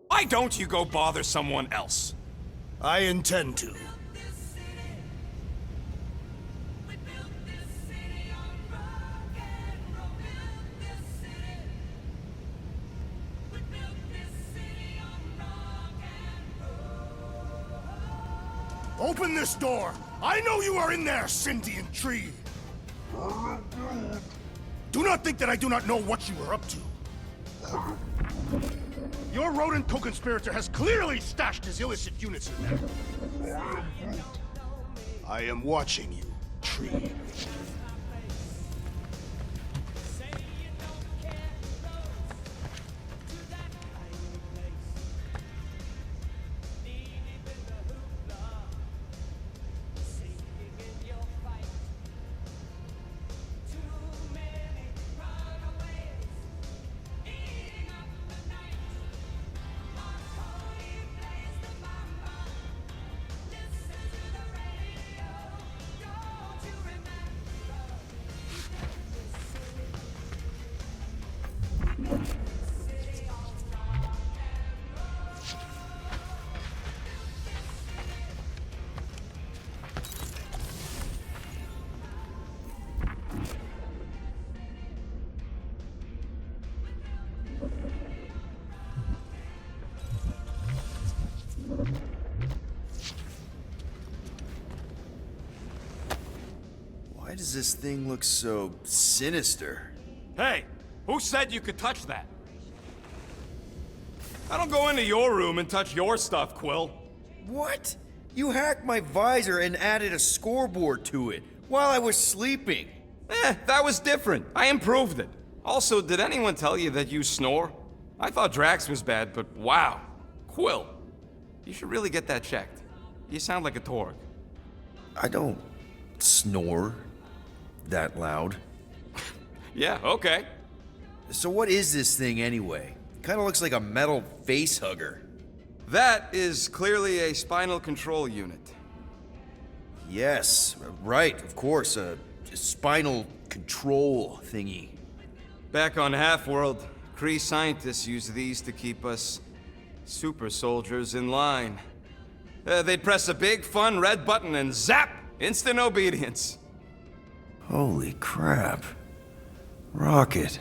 Why don't you go bother someone else? I intend to. Open this door! I know you are in there, sentient tree! Do not think that I do not know what you are up to. Your rodent co-conspirator has clearly stashed his illicit units in there. I am watching you, tree. Why does this thing look so sinister? Hey, who said you could touch that? I don't go into your room and touch your stuff, Quill. What? You hacked my visor and added a scoreboard to it while I was sleeping. That was different. I improved it. Also, did anyone tell you that you snore? I thought Drax was bad, but wow. Quill, you should really get that checked. You sound like a Torg. I don't snore that loud. Yeah, okay. So what is this thing anyway? Kinda looks like a metal face hugger. That is clearly a spinal control unit. Yes, right, of course, a spinal control thingy. Back on Half-World, Kree scientists use these to keep us super soldiers in line. They'd press a big, fun red button and zap! Instant obedience. Holy crap. Rocket.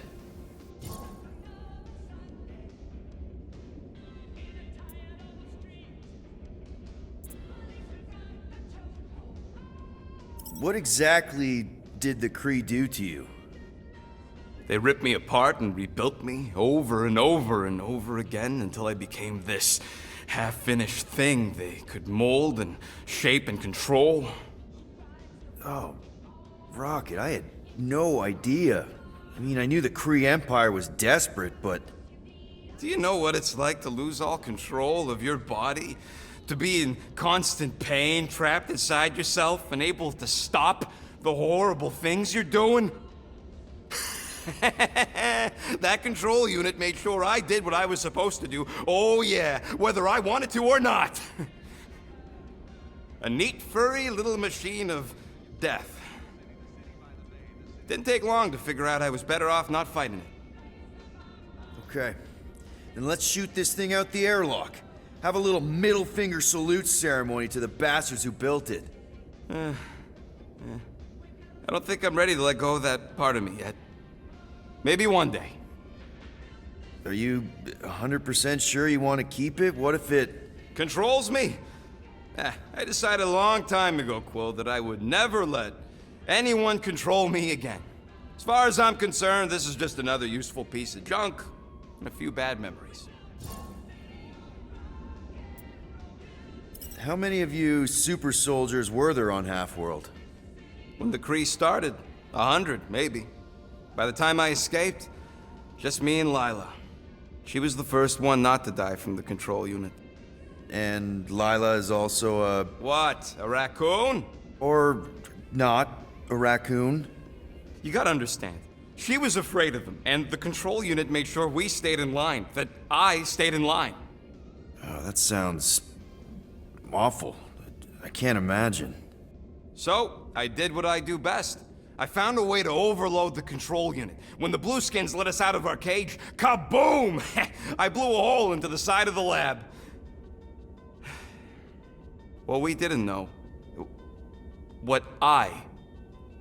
What exactly did the Kree do to you? They ripped me apart and rebuilt me over and over and over again until I became this half-finished thing they could mold and shape and control. Oh, Rocket, I had no idea. I mean, I knew the Kree Empire was desperate, but... Do you know what it's like to lose all control of your body? To be in constant pain, trapped inside yourself, unable to stop the horrible things you're doing? That control unit made sure I did what I was supposed to do. Oh yeah, whether I wanted to or not. A neat, furry little machine of death. Didn't take long to figure out I was better off not fighting it. Okay. Then let's shoot this thing out the airlock. Have a little middle finger salute ceremony to the bastards who built it. I don't think I'm ready to let go of that part of me yet. Maybe one day. Are you 100% sure you want to keep it? What if it... Controls me? I decided a long time ago, Quill, that I would never let anyone control me again. As far as I'm concerned, this is just another useful piece of junk and a few bad memories. How many of you super soldiers were there on Half-World? When the Kree started, 100, maybe. By the time I escaped, just me and Lila. She was the first one not to die from the control unit. And Lila is also a... What, a raccoon? Or not a raccoon? You gotta understand, she was afraid of them, and the control unit made sure we stayed in line, that I stayed in line. Oh, that sounds... awful. I can't imagine. So, I did what I do best. I found a way to overload the control unit. When the Blueskins let us out of our cage, kaboom! I blew a hole into the side of the lab. What we didn't know, what I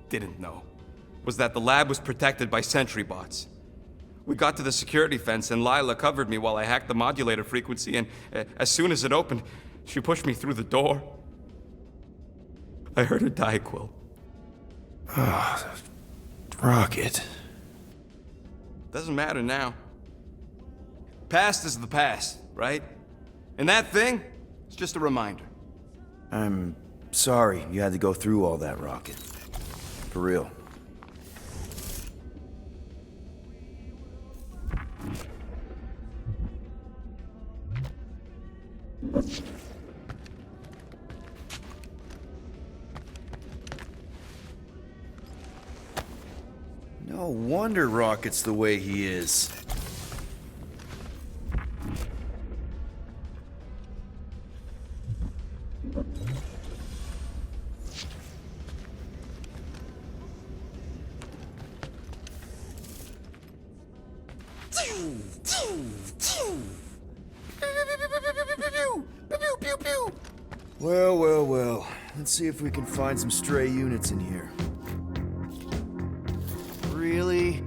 didn't know, was that the lab was protected by sentry bots. We got to the security fence and Lila covered me while I hacked the modulator frequency, and as soon as it opened, she pushed me through the door. I heard her die, Quill. Rocket. Doesn't matter now. Past is the past, right? And that thing, it's just a reminder. I'm sorry you had to go through all that, Rocket. For real. No wonder Rocket's the way he is. Well. Let's see if we can find some stray units in here. Really?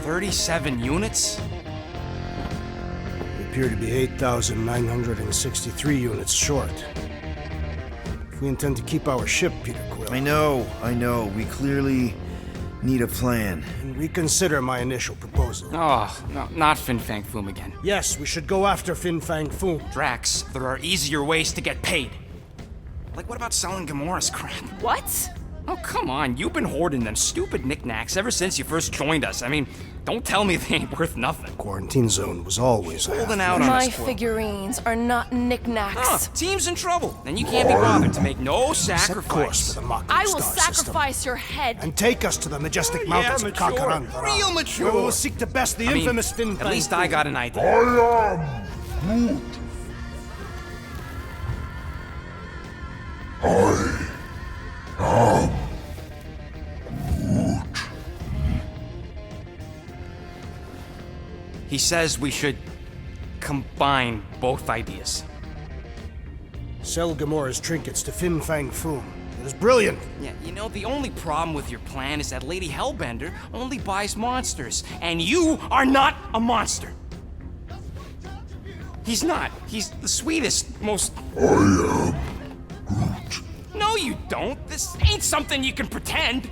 $37 units? We appear to be 8,963 units short. If we intend to keep our ship, Peter Quill... I know. We clearly need a plan. And reconsider my initial proposal. Oh, no, not Fin Fang Foom again. Yes, we should go after Fin Fang Foom. Drax, there are easier ways to get paid. Like, what about selling Gamora's crap? What? Oh, come on, you've been hoarding them stupid knickknacks ever since you first joined us. I mean, don't tell me they ain't worth nothing. Quarantine zone was always Holding out on My us, Quill. figurines are not knickknacks. Team's in trouble, and you can't be bothered to make no Set course sacrifice. for the Mocking I will Star sacrifice system your head. and take us to the majestic Yeah, mountains of mature. Kakaranda. Real mature. Where we will seek to best the I mean, infamous Fin Fang at least I Foom. got an idea. He says we should combine both ideas. Sell Gamora's trinkets to Fin Fang Foom. It is brilliant. Yeah, you know, the only problem with your plan is that Lady Hellbender only buys monsters, and you are not a monster. He's not. He's the sweetest, most... I am Groot. No, you don't. This ain't something you can pretend.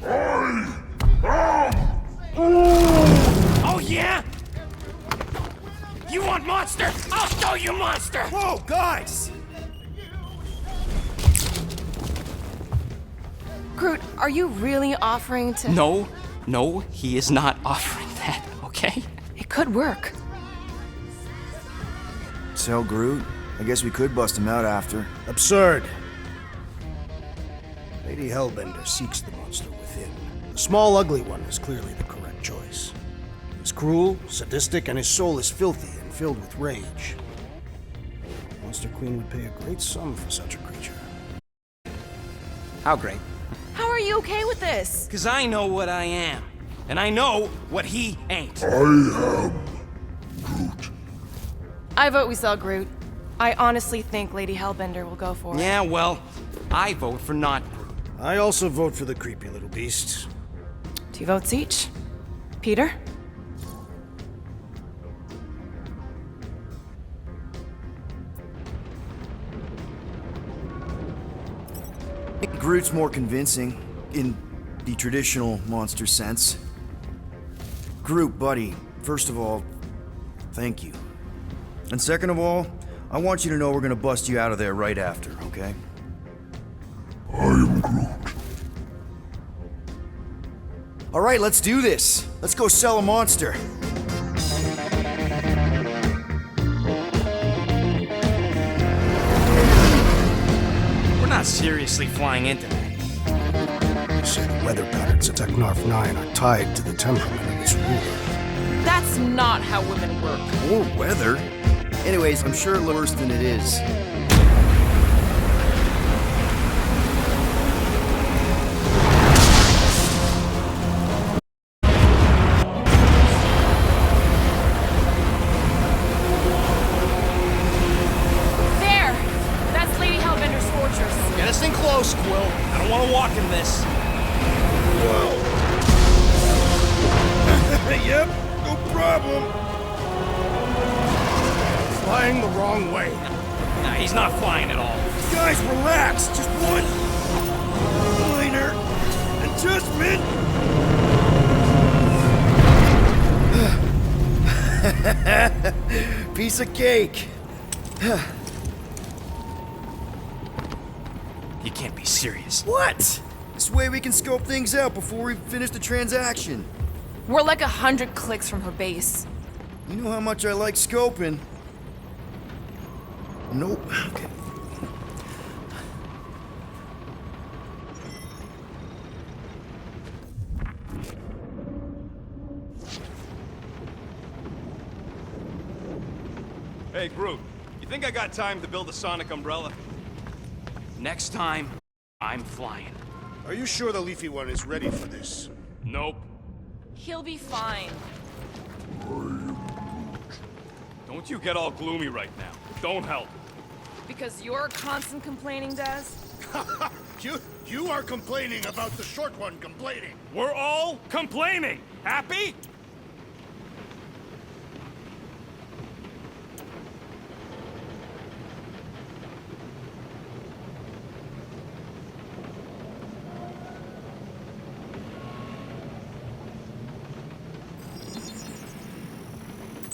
Oh, yeah? You want monster? I'll show you monster! Whoa, guys! Groot, are you really offering to... No, he is not offering that, okay? It could work. Sell Groot? I guess we could bust him out after. Absurd. Lady Hellbender seeks the monster within. The small, ugly one is clearly the correct choice. He's cruel, sadistic, and his soul is filthy and filled with rage. Monster Queen would pay a great sum for such a creature. How great? How are you okay with this? Because I know what I am. And I know what he ain't. I vote we sell Groot. I honestly think Lady Hellbender will go for it. Yeah, well, I vote for not Groot. I also vote for the creepy little beast. 2 votes each. Peter? Groot's more convincing, in the traditional monster sense. Groot, buddy, first of all, thank you. And second of all, I want you to know we're gonna bust you out of there right after, okay? I am Groot. All right, let's do this. Let's go sell a monster. We're not seriously flying into that. They say the weather patterns at Teknarf 9 are tied to the temperament of its ruler. That's not how women work. Or weather. Anyways, I'm sure it's worse than it is. walking this. Yep, no problem. Flying the wrong way. Nah, he's not flying at all. Guys, relax. Just one minor adjustment. Piece of cake. You can't be serious. What? This way we can scope things out before we finish the transaction. We're like 100 clicks from her base. You know how much I like scoping. Nope. Okay. Hey, Groot, you think I got time to build a sonic umbrella? Next time, I'm flying. Are you sure the Leafy One is ready for this? Nope. He'll be fine. Don't you get all gloomy right now. Don't help. Because you're constant complaining, Des? You are complaining about the short one complaining. We're all complaining. Happy?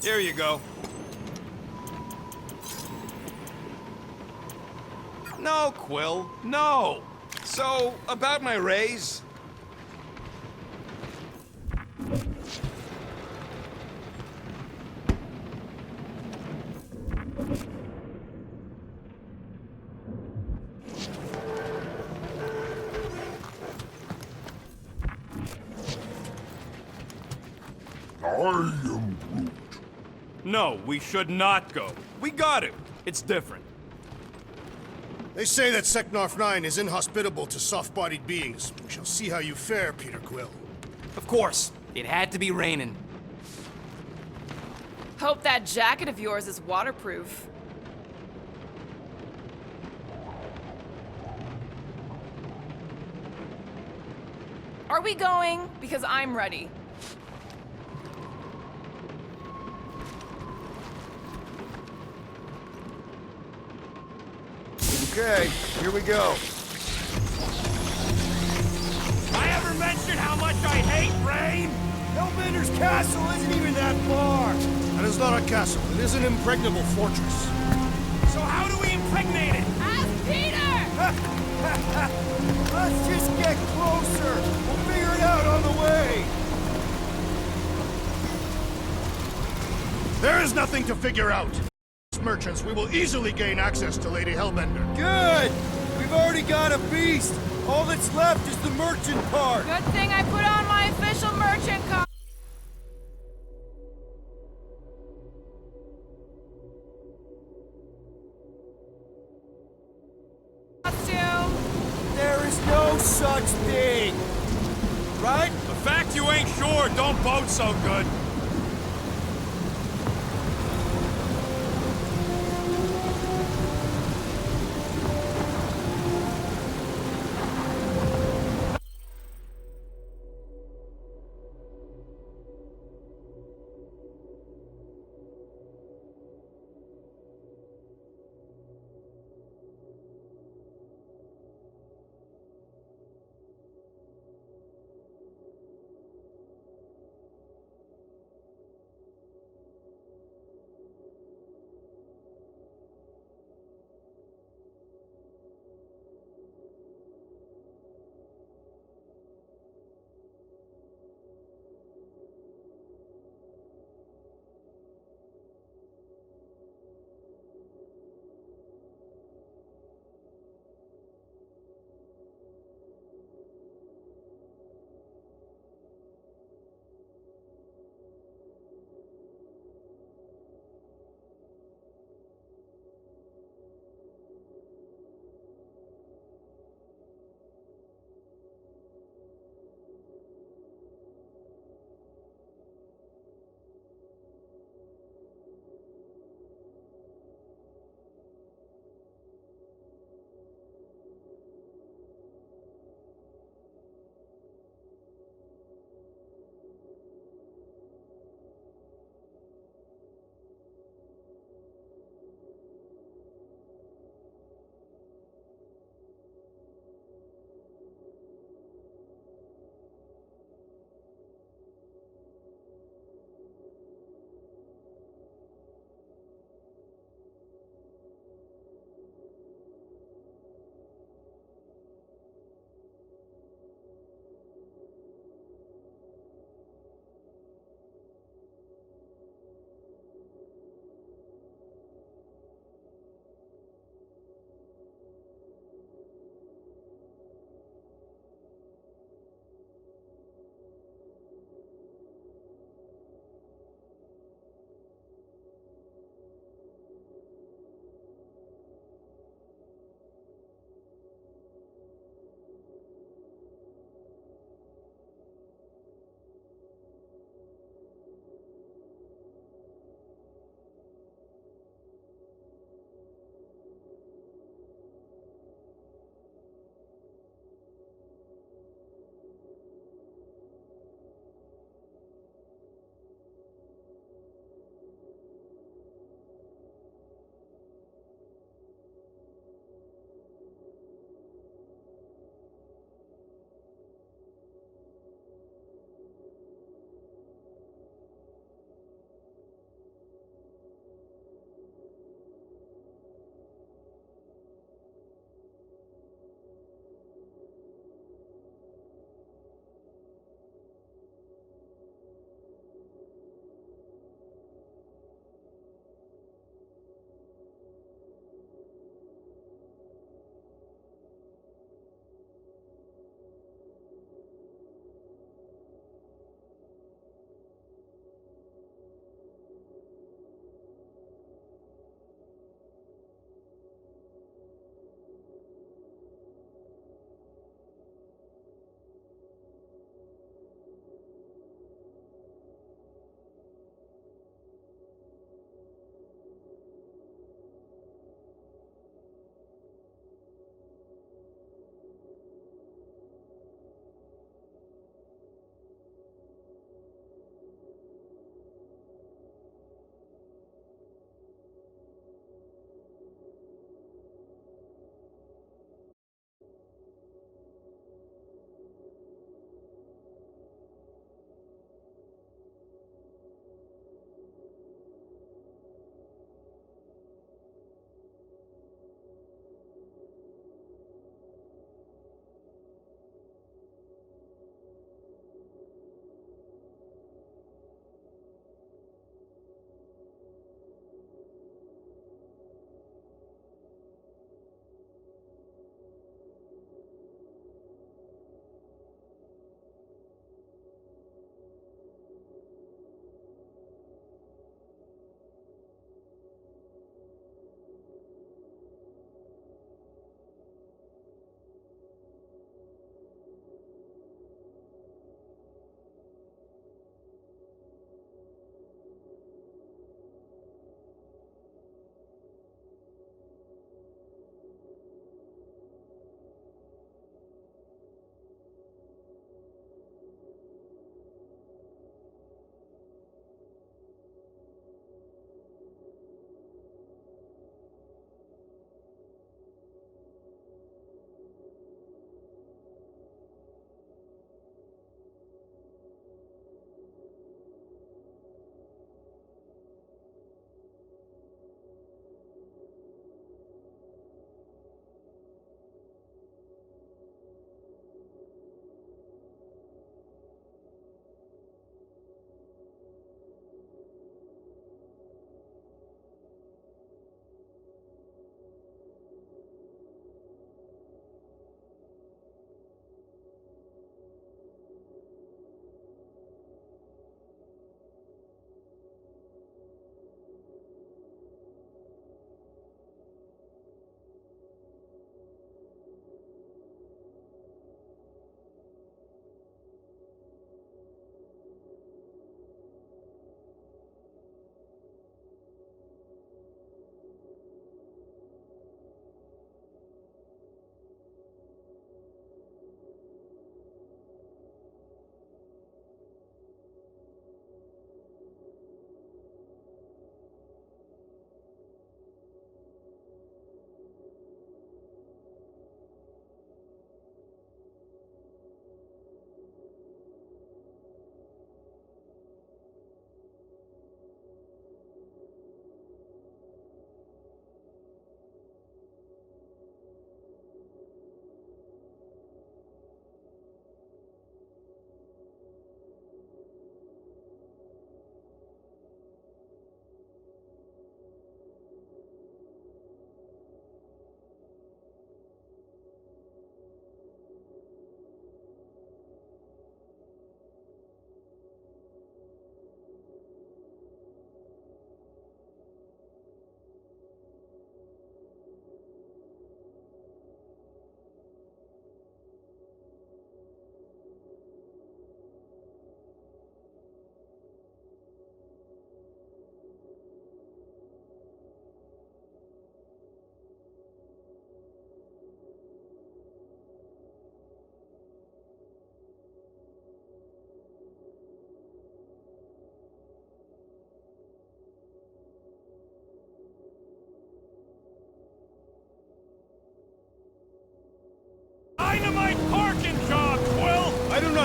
Here you go. No, Quill, no. So, about my raise? No, we should not go. We got it. It's different. They say that Seknarf 9 is inhospitable to soft-bodied beings. We shall see how you fare, Peter Quill. Of course, it had to be raining. Hope that jacket of yours is waterproof. Are we going? Because I'm ready. Okay, here we go. I ever mentioned how much I hate rain? Hellbender's castle isn't even that far. That is not a castle. It is an impregnable fortress. So how do we impregnate it? Ask Peter! Let's just get closer. We'll figure it out on the way. There is nothing to figure out. As merchants, we will easily gain access to Lady Hellbender. Good. We've already got a beast. All that's left is the merchant part. Good thing I put on my official merchant costume. There is no such thing. Right? The fact you ain't sure don't bode so good.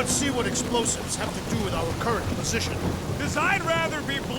Let's see what explosives have to do with our current position. Cause I'd rather be blown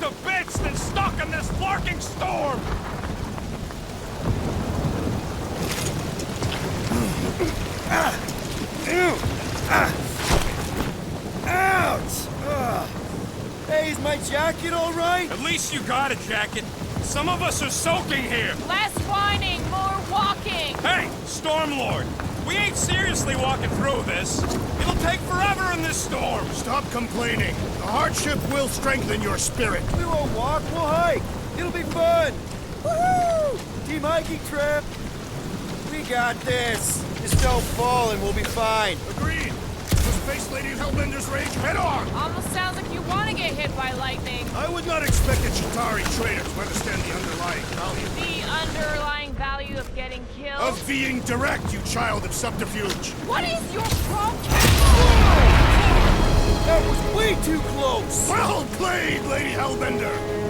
to bits than stuck in this larking storm! Ouch! Hey, is my jacket all right? At least you got a jacket. Some of us are soaking here. Less whining, more walking. Hey, Stormlord! We ain't seriously walking through this. It'll take forever in this storm. Stop complaining. The hardship will strengthen your spirit. We won't walk, we'll hike. It'll be fun. Woohoo! Team hiking trip. We got this. Just don't fall and we'll be fine. Agreed. Let's face Lady Hellbender's rage head on. Almost sounds like you want to get hit by lightning. I would not expect a Chitauri trader to understand the underlying value. The underlying value of getting killed. Of being direct, you child of subterfuge. What is your problem? That was way too close. Well played, Lady Hellbender.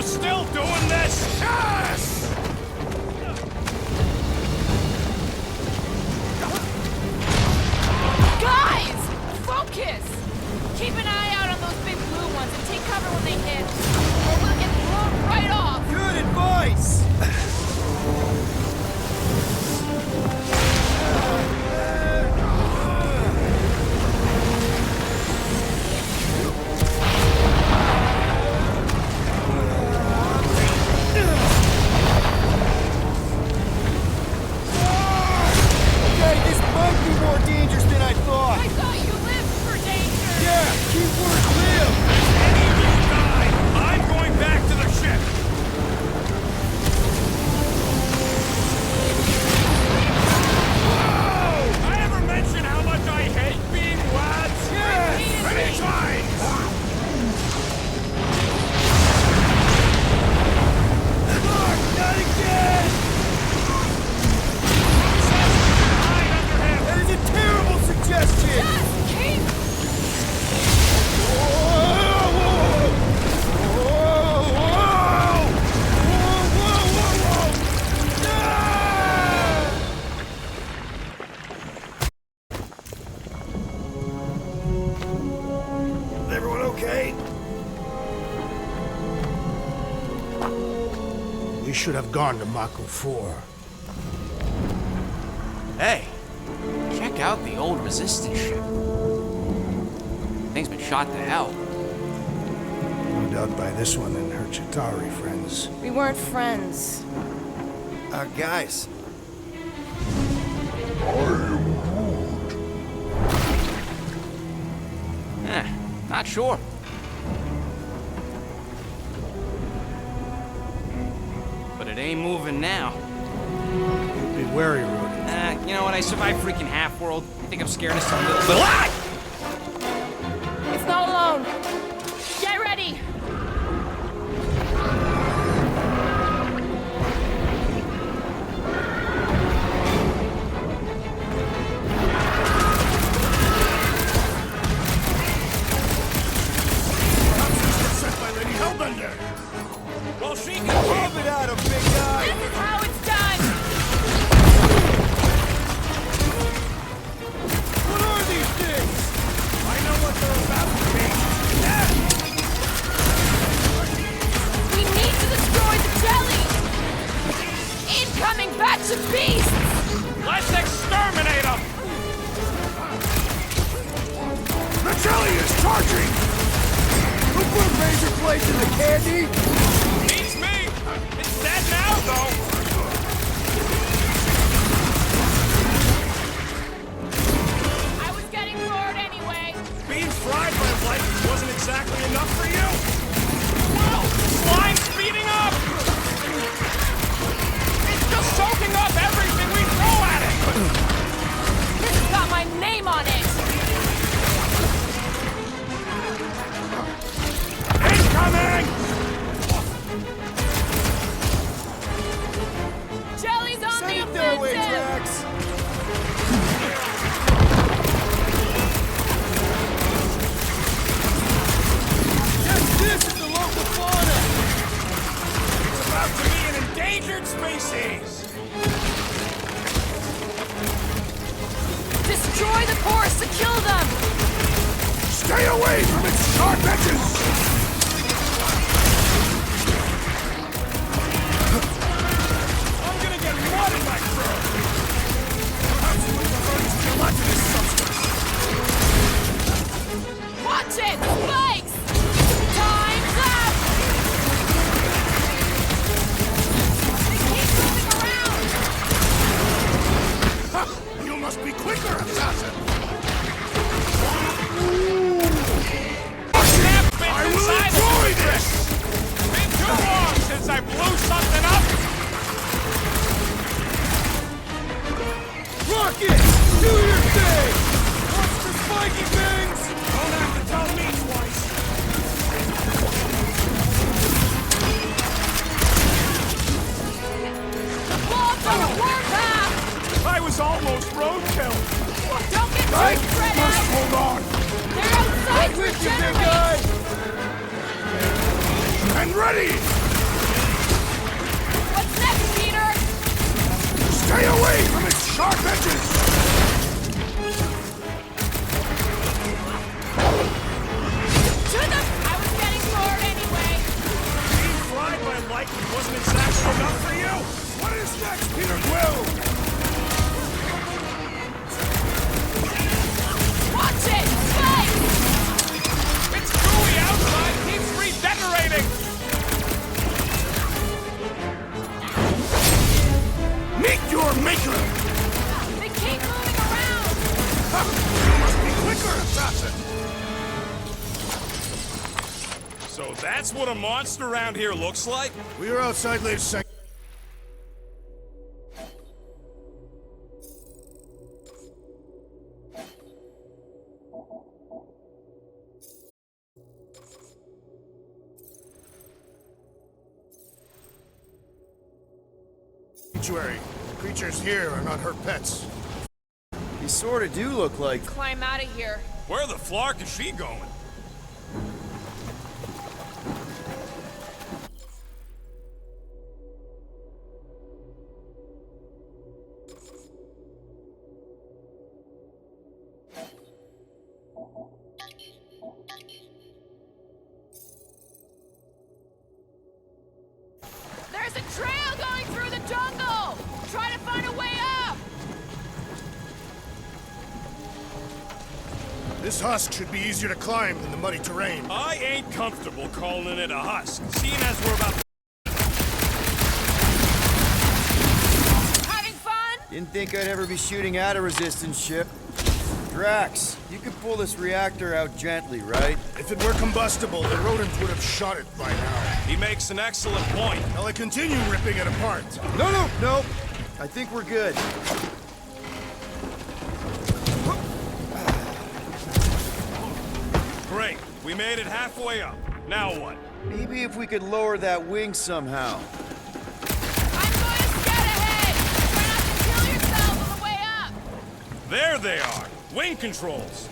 Still doing this? Yes! Guys! Focus! Keep an eye out on those big blue ones and take cover when they hit, or we'll get blown right off! Good advice. should have gone to Mako 4. Hey, check out the old resistance ship. Thing's been shot to hell. No doubt by this one and her Chitauri friends. We weren't friends. Guys. Not sure. But it ain't moving now. Be wary, Rudy. You know what? I survived freaking Half-World. I think I'm scared of some little... Ah! It's not alone. Get ready. Well, she can keep it out of big guy. This is how it's done. What are these things? I know what they're about to be. Yeah. We need to destroy the jelly. Incoming batch of beasts. Let's exterminate them. The jelly is charging. Who put a razor blade in the candy? Beats me. It's dead now, though. I was getting bored anyway. Being fried by lightning wasn't exactly enough for you? Well, slime's speeding up! It's just soaking up everything we throw at it! This has got my name on it. Incoming! Jelly's on the offensive. This is the local fauna! It's about to be an endangered species! Destroy the forest to kill them. Stay away from its sharp edges! I'm gonna get mud in my throat! Perhaps one of the bird's gelatinous substance! Watch it! Spikes! Time's up! They keep moving around! Ha! You must be quicker, assassin! I will enjoy this! Been too long since I blew something up! Rocket! Do your thing! Watch the spiky things! Don't have to tell me twice! The blob's on a warpath! I was almost roadkill! Don't get Right? too spread Just out! hold on! They're outside to With you, big regenerate! guy! And ready! What's next, Peter? Stay away from its sharp edges! To them! I was getting bored anyway! Being fried by lightning wasn't exactly enough for you! What is next, Peter Quill? Watch it! Spike! It's gooey outside, keeps redecorating! Meet your maker! They keep moving around! Ha! You must be quicker, assassin! So that's what a monster around here looks like? We were outside late second. Sanctuary. Creatures here are not her pets. You sort of do look like... Climb out of here. Where the flark is she going? There's a trail going through the jungle! Try to find a way up! This husk should be easier to climb than the muddy terrain. I ain't comfortable calling it a husk, seeing as we're about to... Having fun? Didn't think I'd ever be shooting at a resistance ship. Drax, you can pull this reactor out gently, right? If it were combustible, the rodents would have shot it by now. He makes an excellent point. Shall I continue ripping it apart? No. I think we're good. Great, we made it halfway up. Now what? Maybe if we could lower that wing somehow. I'm going to scout ahead! Try not to kill yourself on the way up! There they are. Wing controls.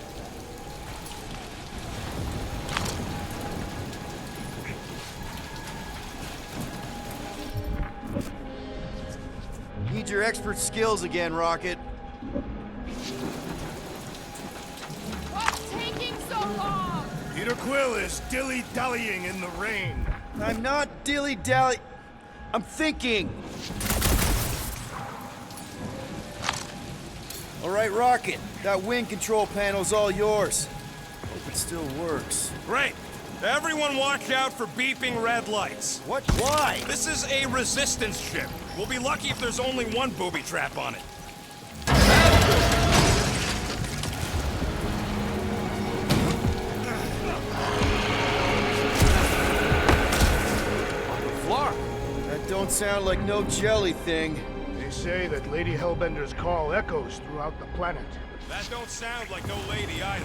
Need your expert skills again, Rocket. What's taking so long? Peter Quill is dilly-dallying in the rain. I'm not dilly-dally. I'm thinking. All right, Rocket. That wing control panel's all yours. Hope it still works. Great. Everyone watch out for beeping red lights. What? Why? This is a resistance ship. We'll be lucky if there's only one booby trap on it. That don't sound like no jelly thing. They say that Lady Hellbender's call echoes throughout the planet. That don't sound like no lady either.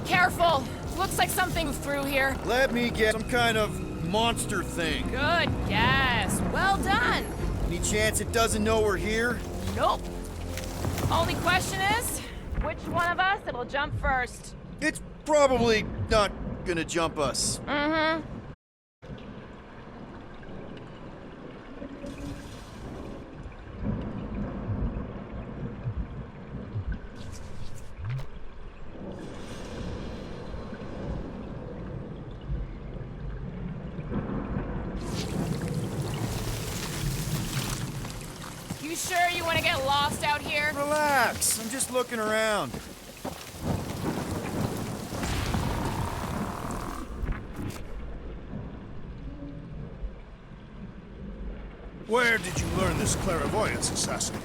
Careful! Looks like something through here. Let me get some kind of monster thing. Good guess. Well done. Any chance it doesn't know we're here? Nope. Only question is, which one of us it'll jump first? It's probably not gonna jump us. Mm-hmm. You sure you want to get lost out here? Relax, I'm just looking around. Where did you learn this clairvoyance, assassin?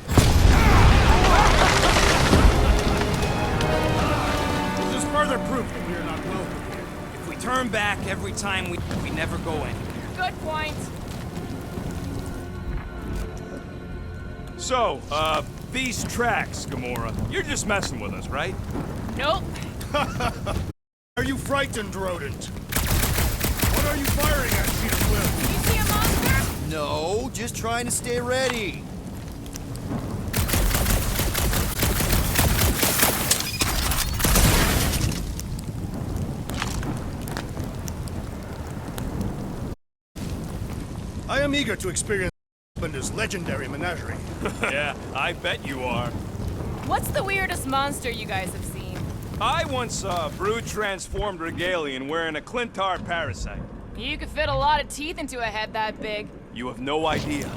This is further proof that we are not welcome here. If we turn back every time, we never go anywhere. Good point. So, these tracks, Gamora, you're just messing with us, right? Nope. Are you frightened, rodent? What are you firing at, Peter Quill? You see a monster? No, just trying to stay ready. I am eager to experience Hellbender's legendary menagerie. Yeah, I bet you are. What's the weirdest monster you guys have seen? I once saw a brood-transformed Regalian wearing a Clintar parasite. You could fit a lot of teeth into a head that big. You have no idea.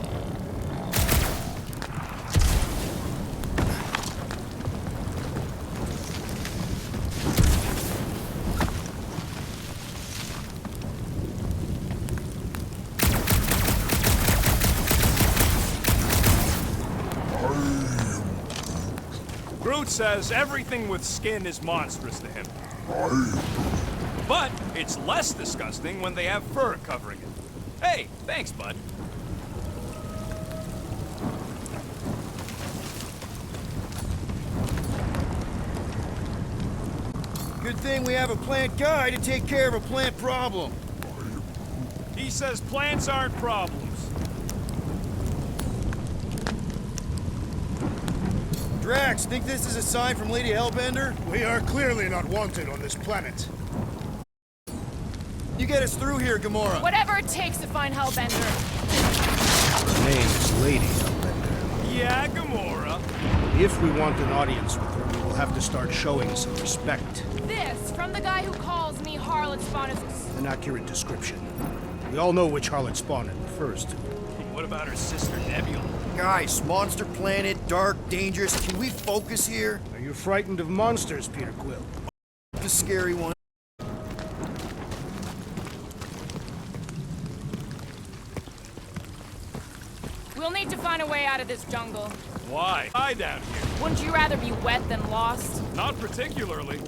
Groot says everything with skin is monstrous to him. But it's less disgusting when they have fur covering it. Hey, thanks, bud. Good thing we have a plant guy to take care of a plant problem. He says plants aren't problems. Drax, think this is a sign from Lady Hellbender? We are clearly not wanted on this planet. You get us through here, Gamora. Whatever it takes to find Hellbender. Her name is Lady Hellbender. Yeah, Gamora. If we want an audience with her, we will have to start showing some respect. This, from the guy who calls me Harlot Spawn, is... An accurate description. We all know which harlot Spawn it refers to. What about her sister Nebula? Guys, monster planet, dark, dangerous. Can we focus here? Are you frightened of monsters, Peter Quill? The scary one. We'll need to find a way out of this jungle. Why? I down here. Wouldn't you rather be wet than lost? Not particularly.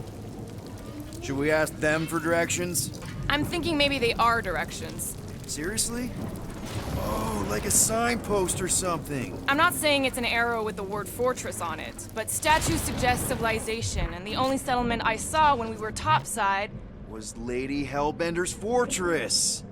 Should we ask them for directions? I'm thinking maybe they are directions. Seriously? Oh, like a signpost or something. I'm not saying it's an arrow with the word fortress on it, but statues suggest civilization, and the only settlement I saw when we were topside Was Lady Hellbender's fortress.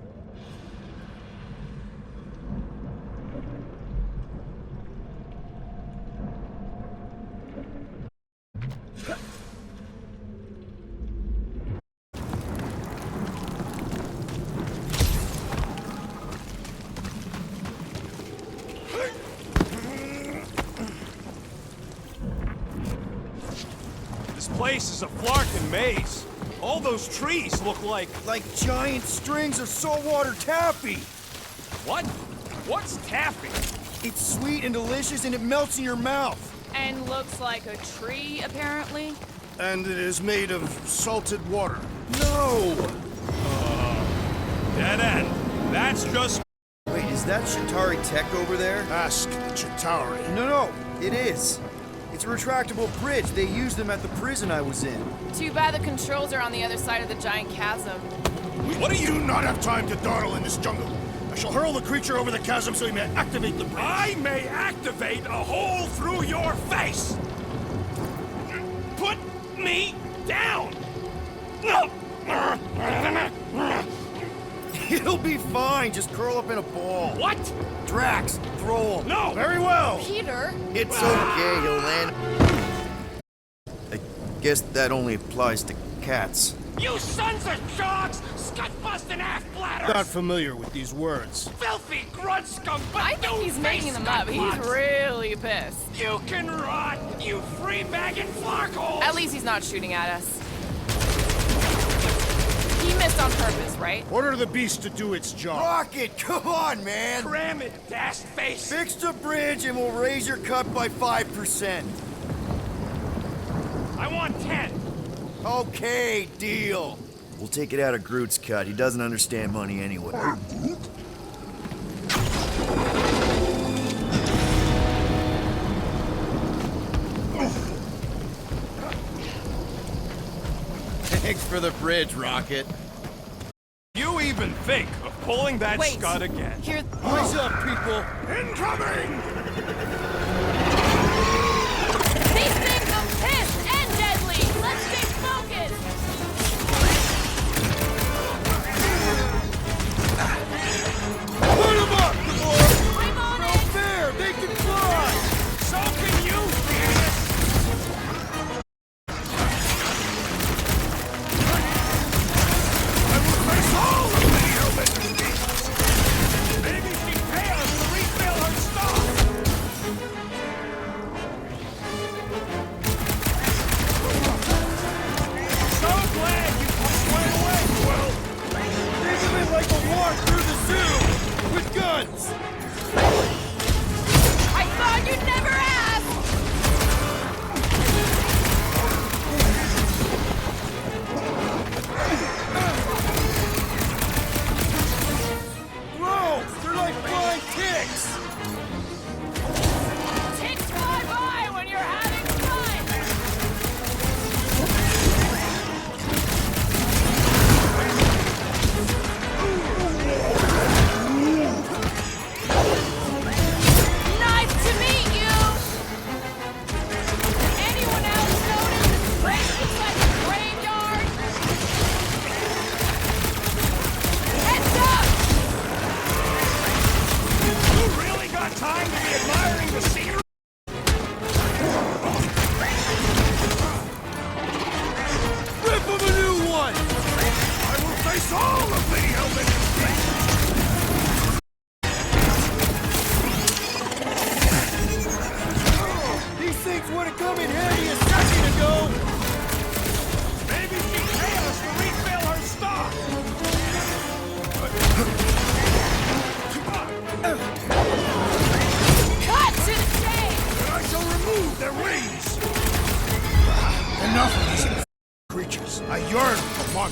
This place is a flarkin' maze. All those trees look like... Like giant strings of saltwater taffy. What? What's taffy? It's sweet and delicious and it melts in your mouth. and looks like a tree, apparently. And it is made of salted water. No! Dead end. That's just... Wait, is that Shatari tech over there? Ask Chitauri. No, it is. It's a retractable bridge. They used them at the prison I was in. Too bad the controls are on the other side of the giant chasm. What do you not have time to dawdle in this jungle? I shall hurl the creature over the chasm so he may activate the bridge. I may activate a hole through your face! Put me down! It'll be fine. Just curl up in a ball. What? Drax, throw him. No! Very well. Peter? It's okay. He'll land. I guess that only applies to cats. You sons of dogs! Scut-busting half-bladders! Not familiar with these words. Filthy grunt scum! I think he's making them up. He's really pissed. You can rot, you free-bagging flarkholes! At least he's not shooting at us. He missed on purpose, right? Order the beast to do its job. Rocket, come on, man. Cram it, dash face! Fix the bridge and we'll raise your cut by 5%. I want 10. Okay, deal. We'll take it out of Groot's cut. He doesn't understand money anyway. Thanks for the bridge, Rocket. You even think of pulling that Wait. scud again? Here. What's up, people? Incoming! These things are pissed and deadly! Let's stay focused! Put him up! I'm on No it! fair! They can fly! So can you, Phoenix! Maybe she pay us to refill her stock! So glad you pushed right away, Quill! Think of it like a walk through the zoo! With guns! I thought you'd never ask! Gross! They're like flying ticks! Ticks fly by when you're having fun! Nice to meet you! Anyone else notice this place looks like a graveyard? Heads up! You really got time to be admiring the scenery? Rip him a new one! I will face all of Lady Hellbender's These things would have come in handy a second ago! Maybe she pay us to refill her stock! Cut! on.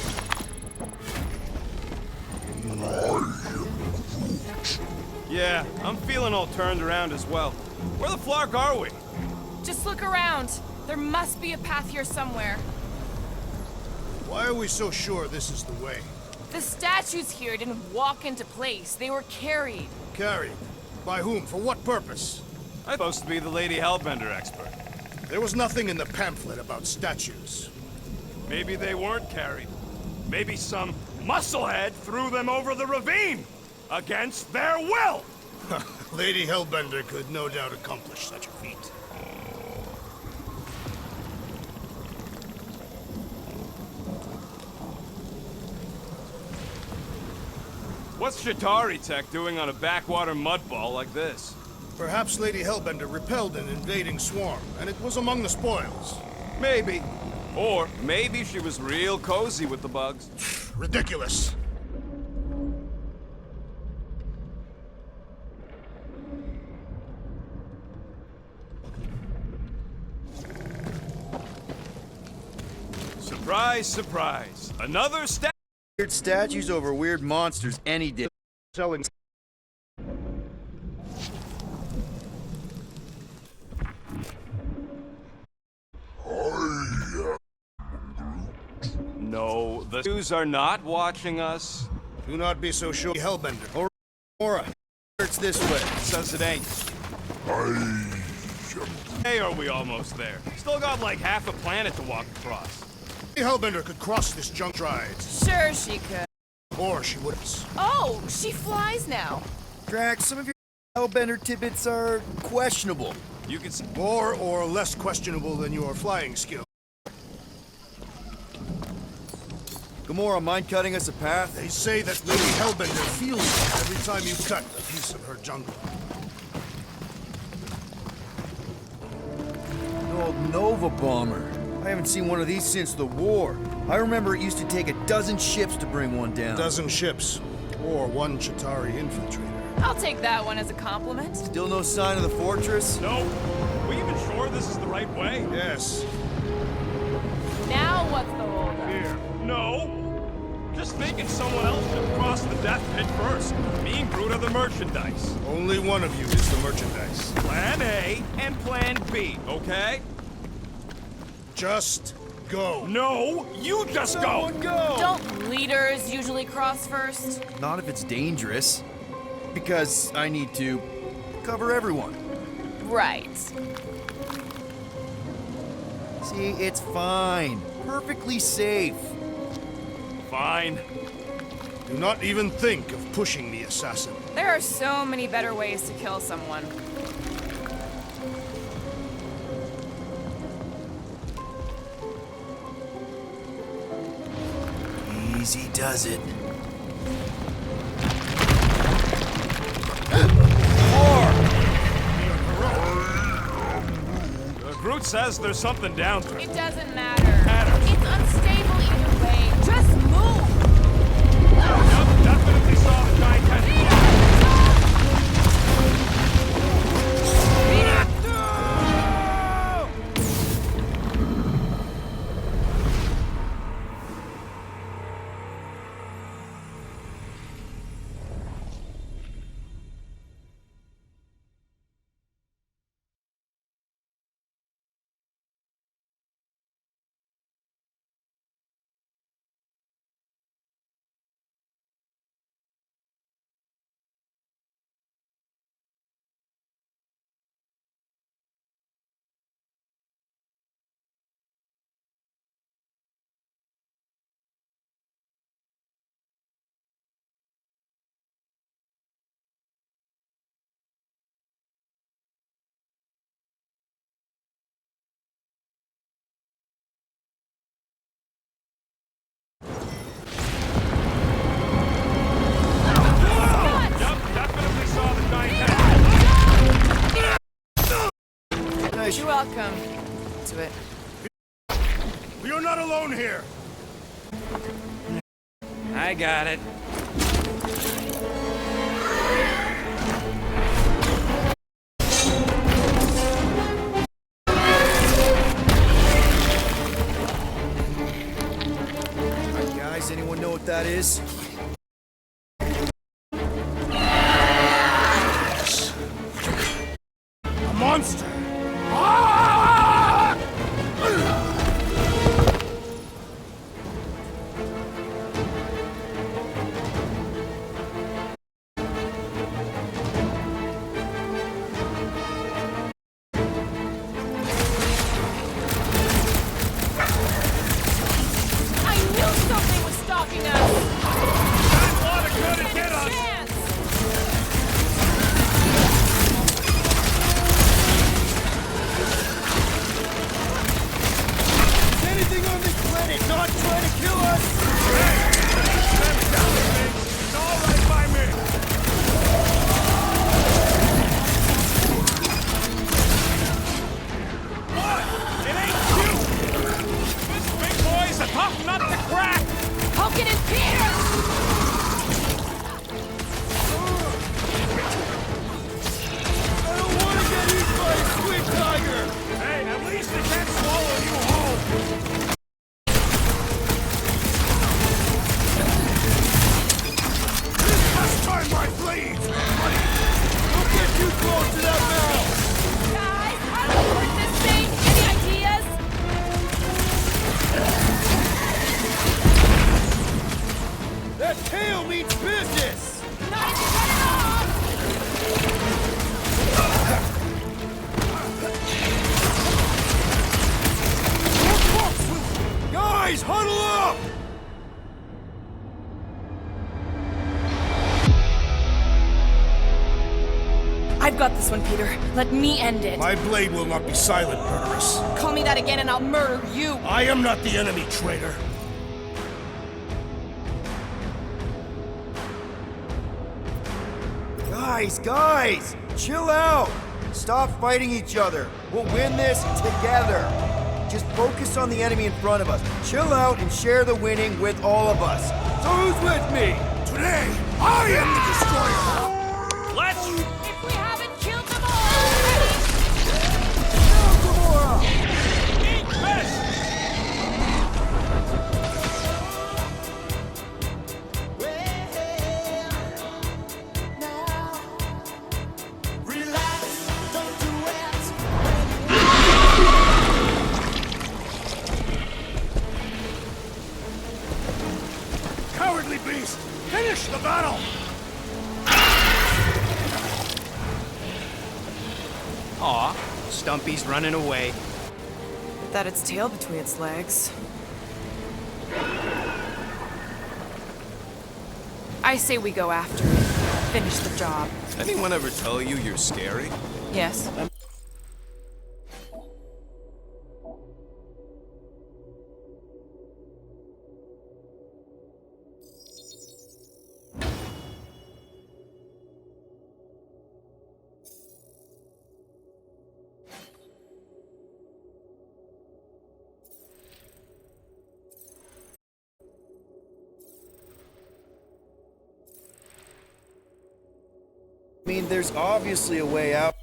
Yeah, I'm feeling all turned around as well. Where the flark are we? Just look around. There must be a path here somewhere. Why are we so sure this is the way? The statues here didn't walk into place. They were carried. Carried? By whom? For what purpose? I'm supposed to be the Lady Hellbender expert. There was nothing in the pamphlet about statues. Maybe they weren't carried. Maybe some musclehead threw them over the ravine! Against their will! Lady Hellbender could no doubt accomplish such a feat. What's Shatari Tech doing on a backwater mudball like this? Perhaps Lady Hellbender repelled an invading swarm, and it was among the spoils. Maybe. Or maybe she was real cozy with the bugs. Ridiculous. Surprise, surprise. Another Weird statues over weird monsters any day. Selling. No, the Jews are not watching us. Do not be so sure. Hellbender. Aura. It's this way. Says it ain't. Hey, are we almost there? Still got like half a planet to walk across. Lady Hellbender could cross this junk ride. Sure she could. Or she wouldn't. Oh, she flies now. Drax, some of your Hellbender tidbits are questionable. You can see. More or less questionable than your flying skill. Gamora, mind cutting us a path? They say that Lady Hellbender feels it every time you cut a piece of her jungle. An old Nova bomber. I haven't seen one of these since the war. I remember it used to take a dozen ships to bring one down. A dozen ships. Or one Chitauri infiltrator. I'll take that one as a compliment. Still no sign of the fortress? No. Are we even sure this is the right way? Yes. Now what's the holdup? Here. No. Just thinking someone else should cross the death pit first. Me and Groot are the merchandise. Only one of you is the merchandise. Plan A and Plan B, okay? Just go. No, you just go! Don't leaders usually cross first? Not if it's dangerous. Because I need to cover everyone. Right. See, it's fine. Perfectly safe. Fine. Do not even think of pushing the assassin. There are so many better ways to kill someone. Easy does it. Groot says there's something down there. It doesn't matter. It's unstable either way. Just move! Yep, definitely saw the giant tentacle. You're welcome to it. We are not alone here. I got it. I that is. A monster! I knew something was stalking us! That water couldn't get us! Chance! Is anything on this planet not trying to kill us? It's all right by me. What? It ain't you! This big boy's a tough nut to crack! Poke it in Peter! I don't want to get eaten by a squid tiger! Hey, at least it can't swallow you whole! This must turn my blades! Don't get too close to that barrel! Guys, how do we work this thing? Any ideas? That tail means business! Not if you cut it off! Guys, huddle up! I've got this one, Peter. Let me end it. My blade will not be silent, murderess. Call me that again and I'll murder you. I am not the enemy, traitor. Guys, chill out! Stop fighting each other. We'll win this together. Just focus on the enemy in front of us. Chill out and share the winning with all of us. So who's with me? Today, I am the destroyer! Let's... If we haven't killed them all already! eat this! Cowardly beast! Finish the battle! Aw, Stumpy's running away. That its tail between its legs. I say we go after it. Finish the job. Anyone ever tell you you're scary? Yes. I mean, there's obviously a way out.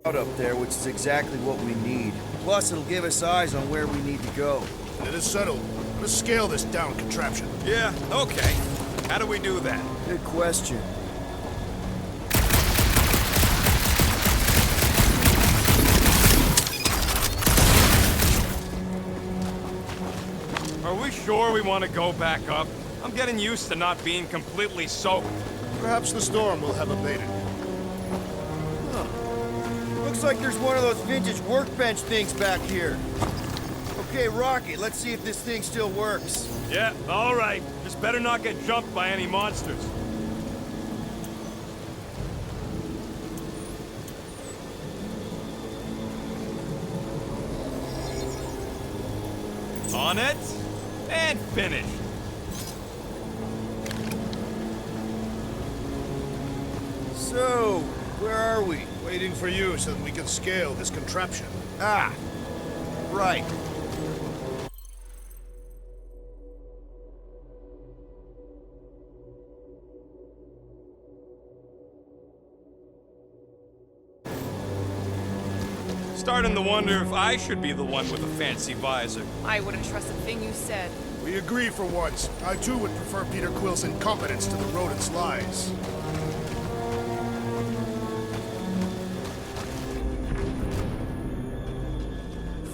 Up there, which is exactly what we need. Plus, it'll give us eyes on where we need to go. It is settled. Let's scale this down contraption. Yeah, okay. How do we do that? Good question. Are we sure we want to go back up? I'm getting used to not being completely soaked. Perhaps the storm will have abated. Looks like there's one of those vintage workbench things back here. Okay, Rocky, let's see if this thing still works. Yeah, all right. Just better not get jumped by any monsters. On it, and finished. So, where are we? Waiting for you so that we can scale this contraption. Ah, right. starting to wonder if I should be the one with a fancy visor. I wouldn't trust a thing you said. We agree for once. I too would prefer Peter Quill's incompetence to the rodent's lies.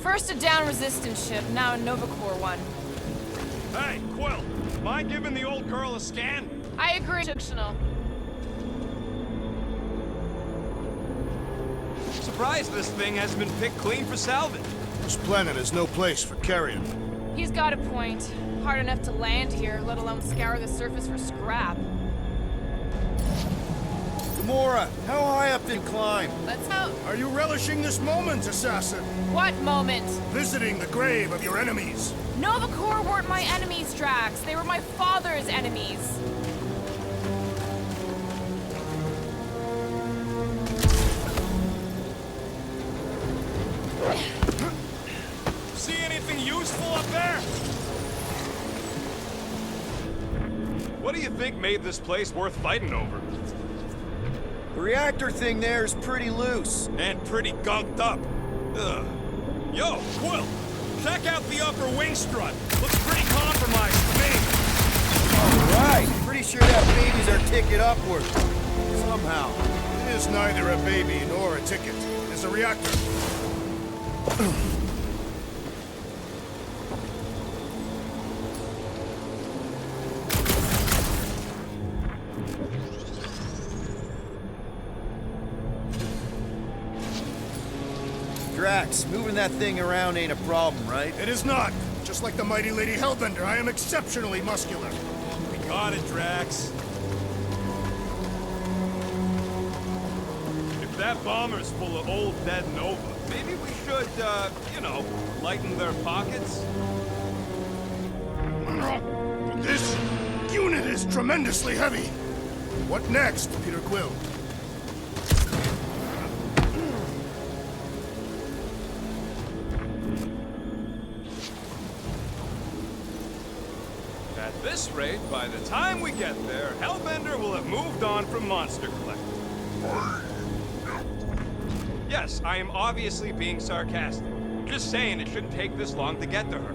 First a down resistance ship, now a Nova Corps one. Hey, Quill, mind giving the old girl a scan? I agree. Fictional. Surprised this thing hasn't been picked clean for salvage. This planet has no place for carrion. He's got a point. Hard enough to land here, let alone scour the surface for scrap. Gamora, how high up did you climb? Let's out. Are you relishing this moment, assassin? What moment? Visiting the grave of your enemies. Nova Corps weren't my enemies, Drax. They were my father's enemies. See anything useful up there? What do you think made this place worth fighting over? The reactor thing there is pretty loose. And pretty gunked up. Ugh. Yo, Quill, check out the upper wing strut. Looks pretty compromised to me. All right, pretty sure that baby's our ticket upward. Somehow. It is neither a baby nor a ticket. It is a reactor. Drax, moving that thing around ain't a problem, right? It is not. Just like the mighty Lady Hellbender, I am exceptionally muscular. We got it, Drax. If that bomber's full of old dead Nova, maybe we should, you know, lighten their pockets? This unit is tremendously heavy. What next, Peter Quill? At this rate, by the time we get there, Hellbender will have moved on from Monster Collector. Yes, I am obviously being sarcastic. Just saying it shouldn't take this long to get to her.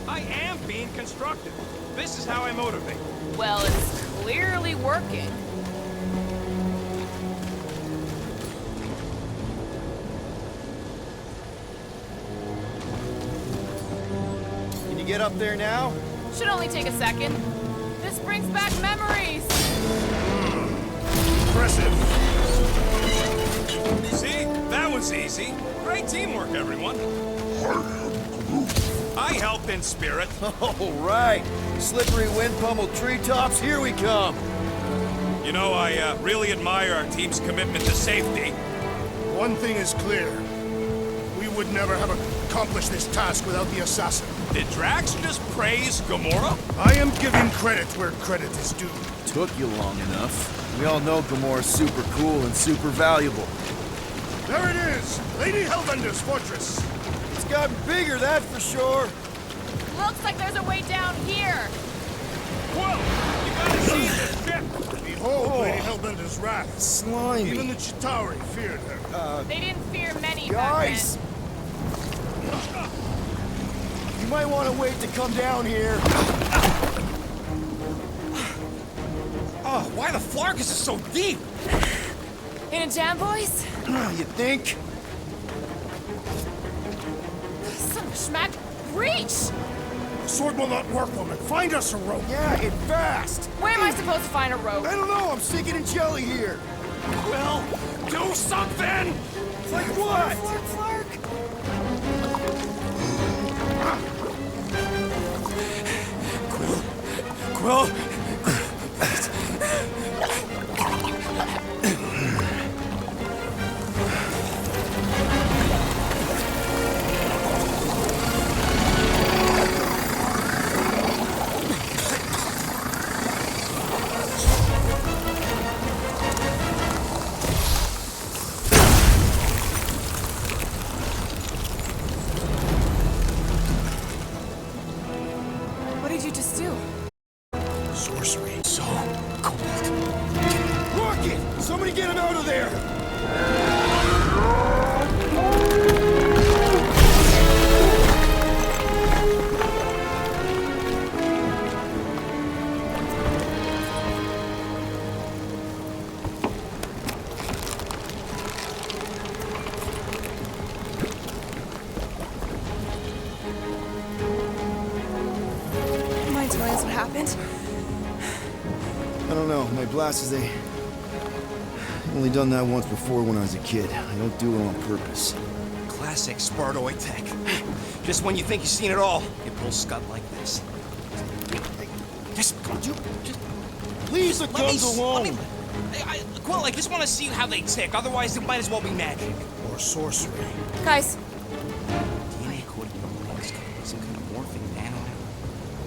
I am being constructive. This is how I motivate. Well, it's clearly working. Can you get up there now? Should only take a second. This brings back memories. Impressive. See? That was easy. Great teamwork, everyone. I helped in spirit. All right. Slippery wind pummeled treetops, here we come. You know, I really admire our team's commitment to safety. One thing is clear. We would never have accomplished this task without the assassin. Did Drax just praise Gamora? I am giving credit where credit is due. Took you long enough. We all know Gamora's super cool and super valuable. There it is! Lady Hellbender's fortress! It's gotten bigger, that's for sure. Looks like there's a way down here. Quill, you gotta see this ship. Behold Lady Hellbender's wrath. Slimy. Even the Chitauri feared her. They didn't fear many Guys! back You might want to wait to come down here. Oh, why the Flarkus is so deep? then. In a jam, boys? You think? Son of a schmack. Reach! The sword will not work, woman. Find us a rope. Yeah, and fast. Where am I supposed to find a rope? I don't know, I'm sinking in jelly here. Quill, do something! Like what? Flark, Flark. Quill? What did you just do? Sorcery. So cold. Rocket! Somebody get him out of there! Mind telling us what happened? I don't know. My blasters, I've only done that once before when I was a kid. I don't do it on purpose. Classic Spartoid tech. Just when you think you've seen it all, you pull scud like this. Just, Leave the guns alone! Quill, I just want to see how they tick. Otherwise, it might as well be magic. Or sorcery. Guys, DNA coding neurons, some kind of morphing nano.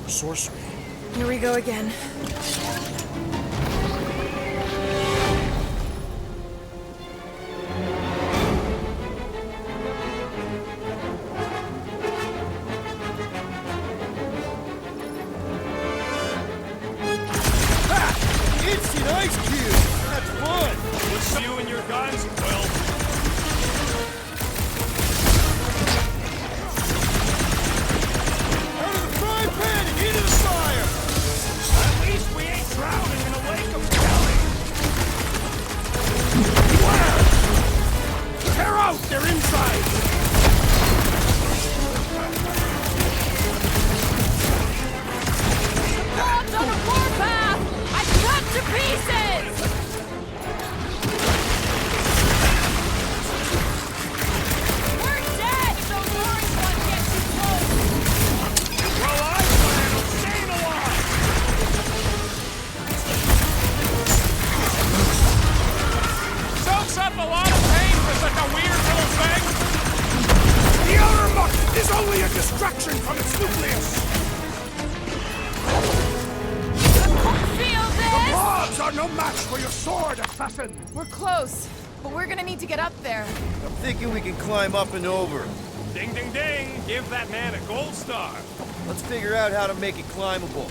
Or sorcery. here we go again. Instant ice cube! That's fun! What's you and your guns, Quill? Out of the frying pan and into the fire! At least we ain't drowning in a lake of jelly. Tear out their insides! God's on a warpath! I cut to pieces! We're dead if those orange ones get too close! Well, I plan on staying alive. Soaks up a lot of pain for such a weird little thing. The outer muck is only a distraction from its nucleus! Feel this? Blobs are no match for your sword, assassin! We're close, but we're gonna need to get up there. I'm thinking we can climb up and over. Ding, ding, ding. Give that man a gold star. Let's figure out how to make it climbable.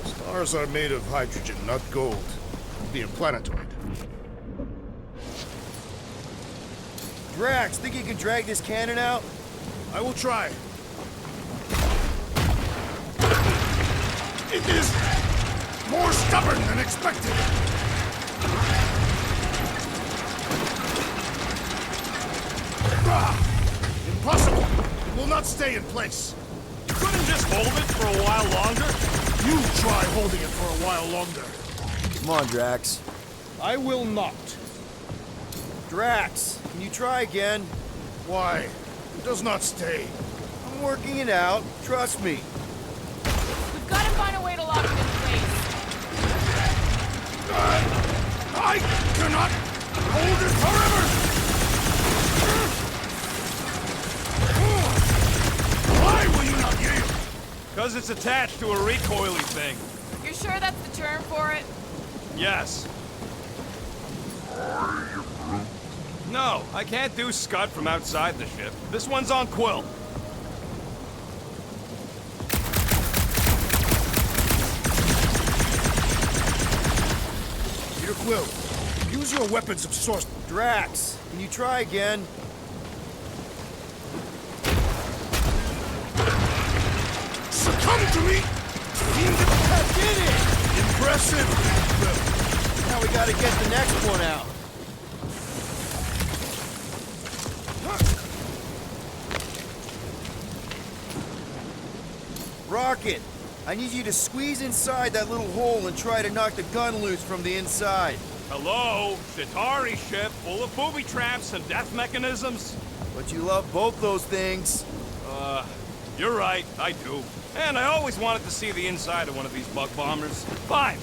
Stars are made of hydrogen, not gold. Being planetoid. Drax, think you can drag this cannon out? I will try. It is more stubborn than expected. Impossible! It will not stay in place. You couldn't just hold it for a while longer? You try holding it for a while longer. Come on, Drax. I will not. Drax, can you try again? Why? It does not stay. I'm working it out. Trust me. We've got to find a way to lock it in place. I cannot hold it forever! Why will you not yield? Because it's attached to a recoily thing. You're sure that's the term for it? Yes. No, I can't do Scud from outside the ship. This one's on Quill. Peter Quill, use your weapons of source. Drax, can you try again? Succumb to me! Did it! Impressive! Now we gotta get the next one out. Rocket, I need you to squeeze inside that little hole and try to knock the gun loose from the inside. Hello? Chitauri ship full of booby traps and death mechanisms? But you love both those things. You're right, I do. And I always wanted to see the inside of one of these bug bombers. Fine.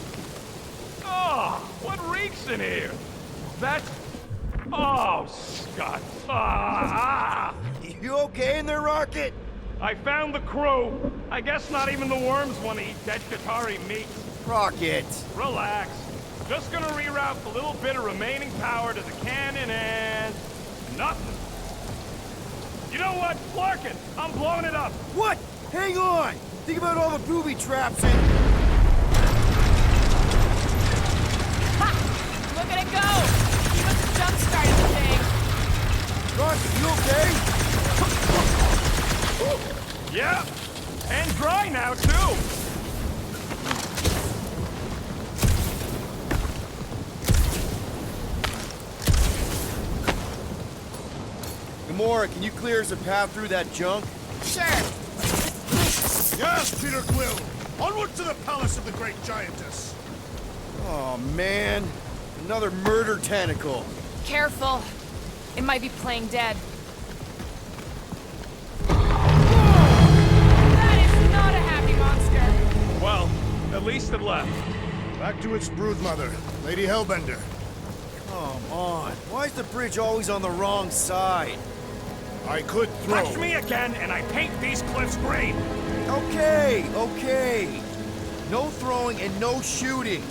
Oh, what reeks in here? That... Oh, Scott. Ah! You okay in there, Rocket? I found the crew. I guess not even the worms want to eat dead Chitauri meat. Rocket. Relax. Just gonna reroute the little bit of remaining power to the cannon and... nothing. You know what? Larkin, I'm blowing it up. What? Hang on! Think about all the booby traps and... Look at it go! He must have jump-started the thing. Rock, you okay? Yeah, and dry now, too. Gamora, can you clear us a path through that junk? Sure. Yes, Peter Quill! Onward to the palace of the great giantess! Oh, man. Another murder tentacle. Careful. It might be playing dead. That is not a happy monster. Well, at least it left. Back to its broodmother, Lady Hellbender. Come on. Why is the bridge always on the wrong side? I could throw... Touch me again, and I paint these cliffs green. Okay. No throwing and no shooting.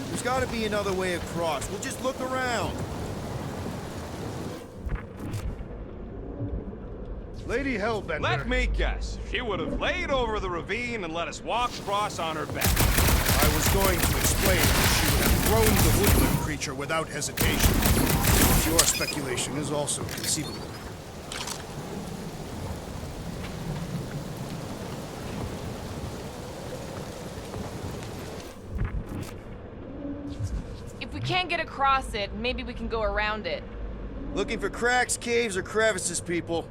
There's gotta be another way across. We'll just look around. Lady Hellbender... Let me guess. She would have laid over the ravine and let us walk across on her back. I was going to explain that she would have thrown the woodland creature without hesitation. Your speculation is also conceivable. If we can't get across it, maybe we can go around it. Looking for cracks, caves, or crevices, people.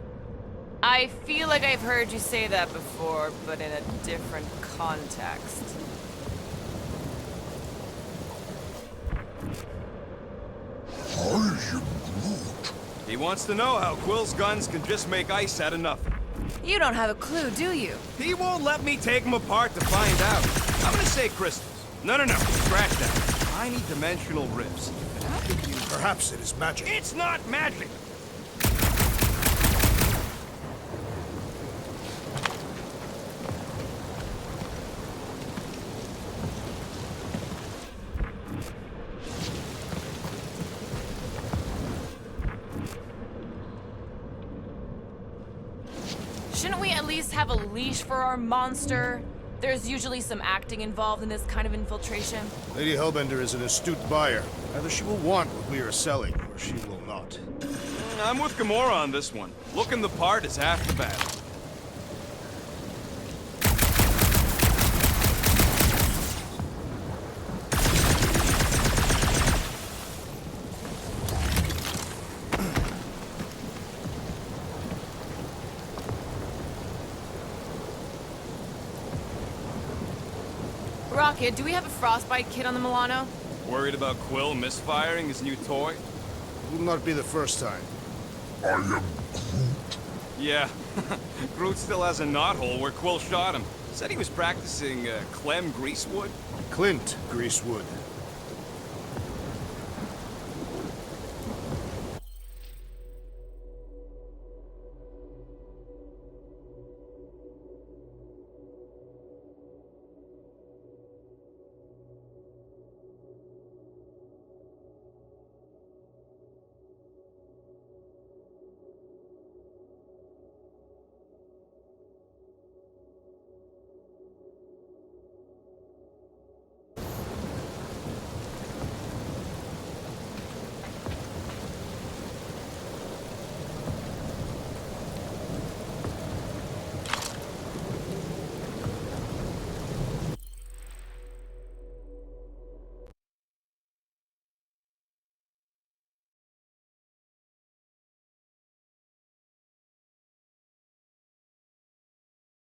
I feel like I've heard you say that before, but in a different context. He wants to know how Quill's guns can just make ice out of nothing. You don't have a clue, do you? He won't let me take them apart to find out. I'm gonna say crystals. No, scratch that. Tiny dimensional rifts. And how could you... Perhaps it is magic. It's not magic. Shouldn't we at least have a leash for our monster? There's usually some acting involved in this kind of infiltration. Lady Hellbender is an astute buyer. Either she will want what we are selling, or she will not. I'm with Gamora on this one. Looking the part is half the battle. Rocket, do we have a frostbite kit on the Milano? Worried about Quill misfiring his new toy? Will not be the first time. Yeah. Groot still has a knothole where Quill shot him. Said he was practicing Clem Greasewood. Clint Greasewood.